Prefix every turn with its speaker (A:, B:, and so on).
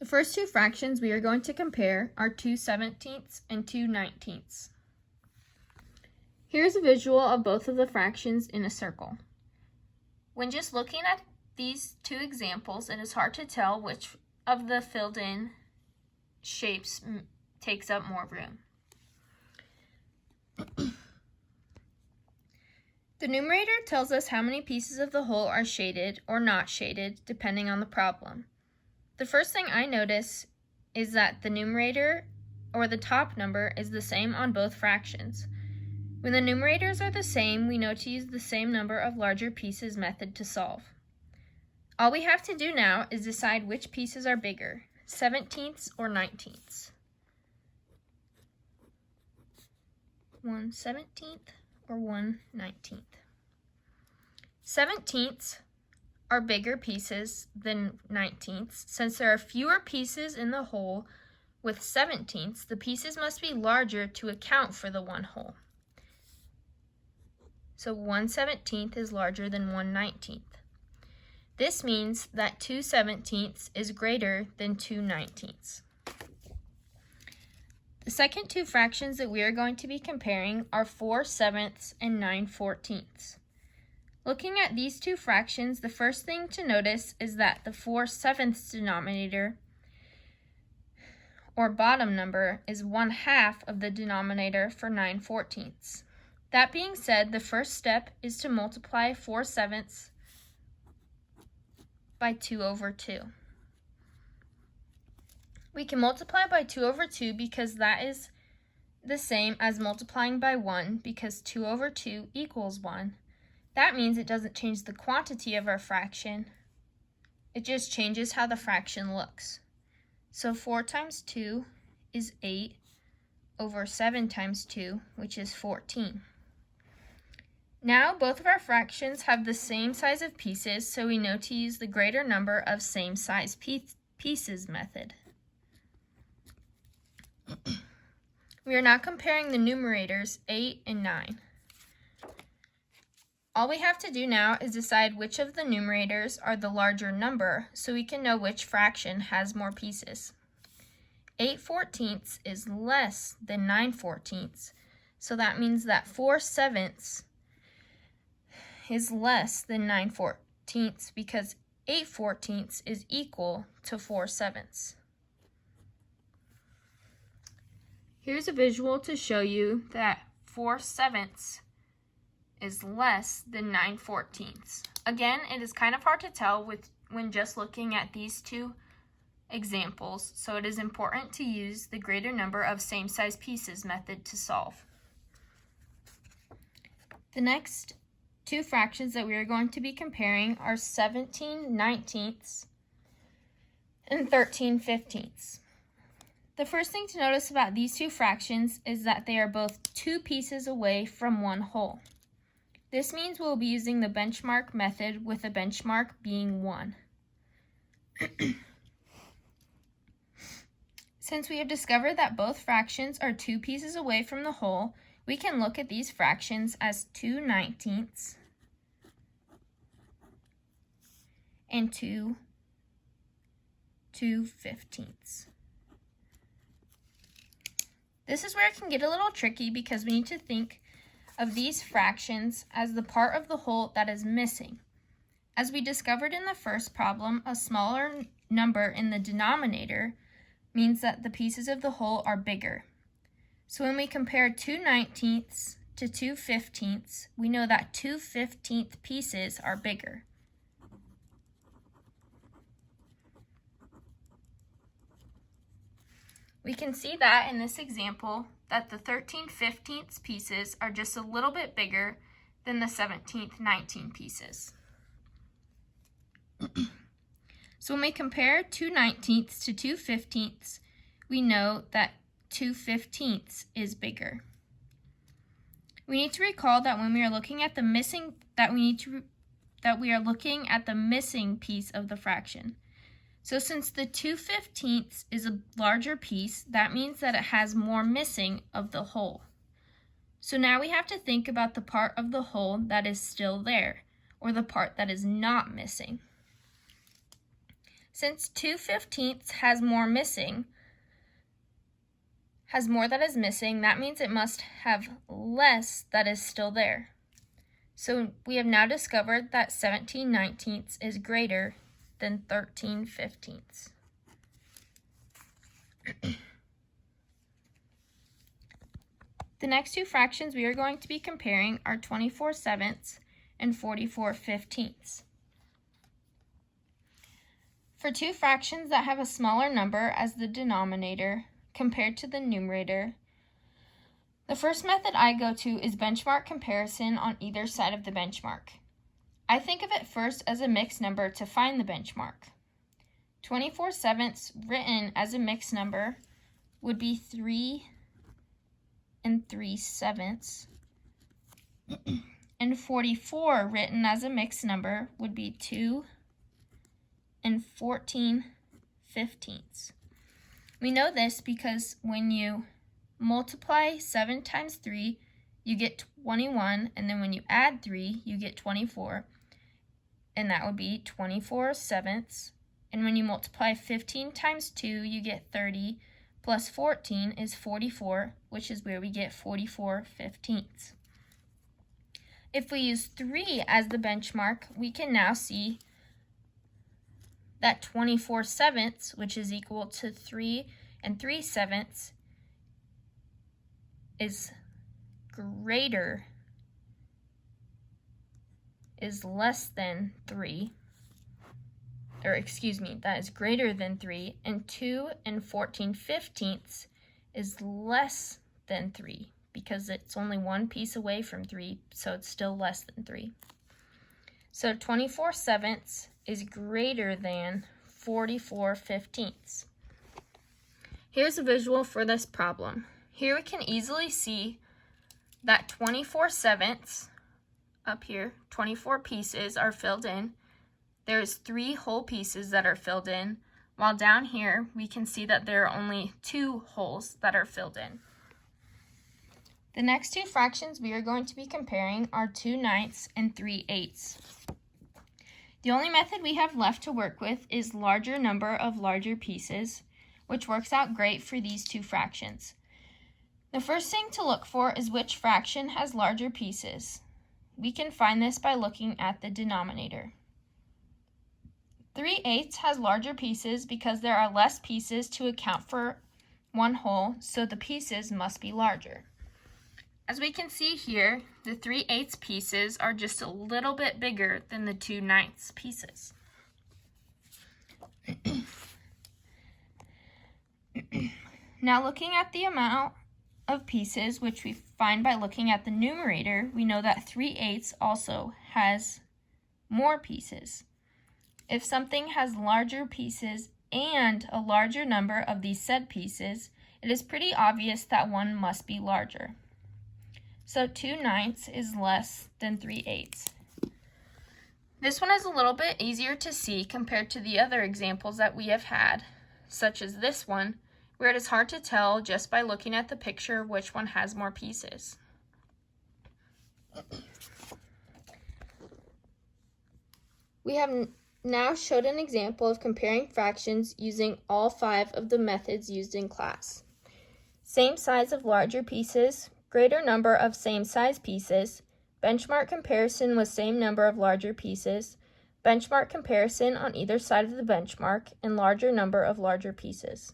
A: The first two fractions we are going to compare are 2/17 and 2/19. Here's a visual of both of the fractions in a circle. When just looking at these two examples, it is hard to tell which of the filled in shapes takes up more room. The numerator tells us how many pieces of the whole are shaded or not shaded, depending on the problem. The first thing I notice is that the numerator, or the top number, is the same on both fractions. When the numerators are the same, we know to use the same number of larger pieces method to solve. All we have to do now is decide which pieces are bigger, 17ths or 19ths. 1/17 or 1/19. 17ths are bigger pieces than 19ths. Since there are fewer pieces in the whole with 17ths, the pieces must be larger to account for the one whole. So 1/17 is larger than 1/19. This means that 2/17 is greater than 2/19. The second two fractions that we are going to be comparing are 4/7 and 9/14. Looking at these two fractions, the first thing to notice is that the 4/7 denominator, or bottom number, is 1/2 of the denominator for 9/14. That being said, the first step is to multiply 4/7 by 2/2. We can multiply by 2/2 because that is the same as multiplying by 1, because 2/2 equals 1. That means it doesn't change the quantity of our fraction. It just changes how the fraction looks. So 4 times 2 is 8 over 7 times 2, which is 14. Now both of our fractions have the same size of pieces, so we know to use the greater number of same size pieces method. We are now comparing the numerators 8 and 9. All we have to do now is decide which of the numerators are the larger number so we can know which fraction has more pieces. 8/14 is less than 9/14, so that means that 4/7 is less than 9/14 because 8/14 is equal to 4/7. Here's a visual to show you that 4/7 is less than 9/14. Again, it is kind of hard to tell when just looking at these two examples, so it is important to use the greater number of same size pieces method to solve. The next two fractions that we are going to be comparing are 17/19 and 13/15. The first thing to notice about these two fractions is that they are both 2 pieces away from one whole. This means we'll be using the benchmark method, with the benchmark being 1. Since we have discovered that both fractions are 2 pieces away from the whole, we can look at these fractions as 2/19 and 2/15. This is where it can get a little tricky because we need to think of these fractions as the part of the whole that is missing. As we discovered in the first problem, a smaller number in the denominator means that the pieces of the whole are bigger. So when we compare 2/19 to 2/15, we know that 2/15 pieces are bigger. We can see that in this example that the 13/15 pieces are just a little bit bigger than the 17/19 pieces. So when we compare 2/19 to 2/15, we know that 2/15 is bigger. We need to recall that when we are looking at the missing we are looking at the missing piece of the fraction. So since the 2/15 is a larger piece, that means that it has more missing of the whole. So now we have to think about the part of the whole that is still there, or the part that is not missing. Since 2/15 has more that is missing, that means it must have less that is still there. So we have now discovered that 17/19 is greater than 13/15. The next two fractions we are going to be comparing are 24/7 and 44/15. For two fractions that have a smaller number as the denominator compared to the numerator, the first method I go to is benchmark comparison on either side of the benchmark. I think of it first as a mixed number to find the benchmark. 24/7 written as a mixed number would be 3 3/7. And 44 written as a mixed number would be 2 14/15. We know this because when you multiply 7 times 3, you get 21, and then when you add 3, you get 24, and that would be 24/7. And when you multiply 15 times 2, you get 30, plus 14 is 44, which is where we get 44/15. If we use 3 as the benchmark, we can now see that 24/7, which is equal to 3 3/7, is less than 3, that is greater than 3, and 2 14/15 is less than 3 because it's only one piece away from 3, so it's still less than 3. So 24/7 is greater than 44/15. Here's a visual for this problem. Here we can easily see that 24/7 up here, 24 pieces are filled in. There's 3 whole pieces that are filled in, while down here we can see that there are only 2 holes that are filled in. The next two fractions we are going to be comparing are 2/9 and 3/8. The only method we have left to work with is larger number of larger pieces, which works out great for these two fractions. The first thing to look for is which fraction has larger pieces. We can find this by looking at the denominator. 3/8 has larger pieces because there are less pieces to account for one whole, so the pieces must be larger. As we can see here, the 3/8 pieces are just a little bit bigger than the 2/9 pieces. Now looking at the amount of pieces, which we find by looking at the numerator, we know that 3/8 also has more pieces. If something has larger pieces and a larger number of these said pieces, it is pretty obvious that one must be larger. So 2/9 is less than 3/8. This one is a little bit easier to see compared to the other examples that we have had, such as this one, where it is hard to tell just by looking at the picture which one has more pieces. We have now showed an example of comparing fractions using all 5 of the methods used in class. Same size of larger pieces, greater number of same size pieces, benchmark comparison with same number of larger pieces, benchmark comparison on either side of the benchmark, and larger number of larger pieces.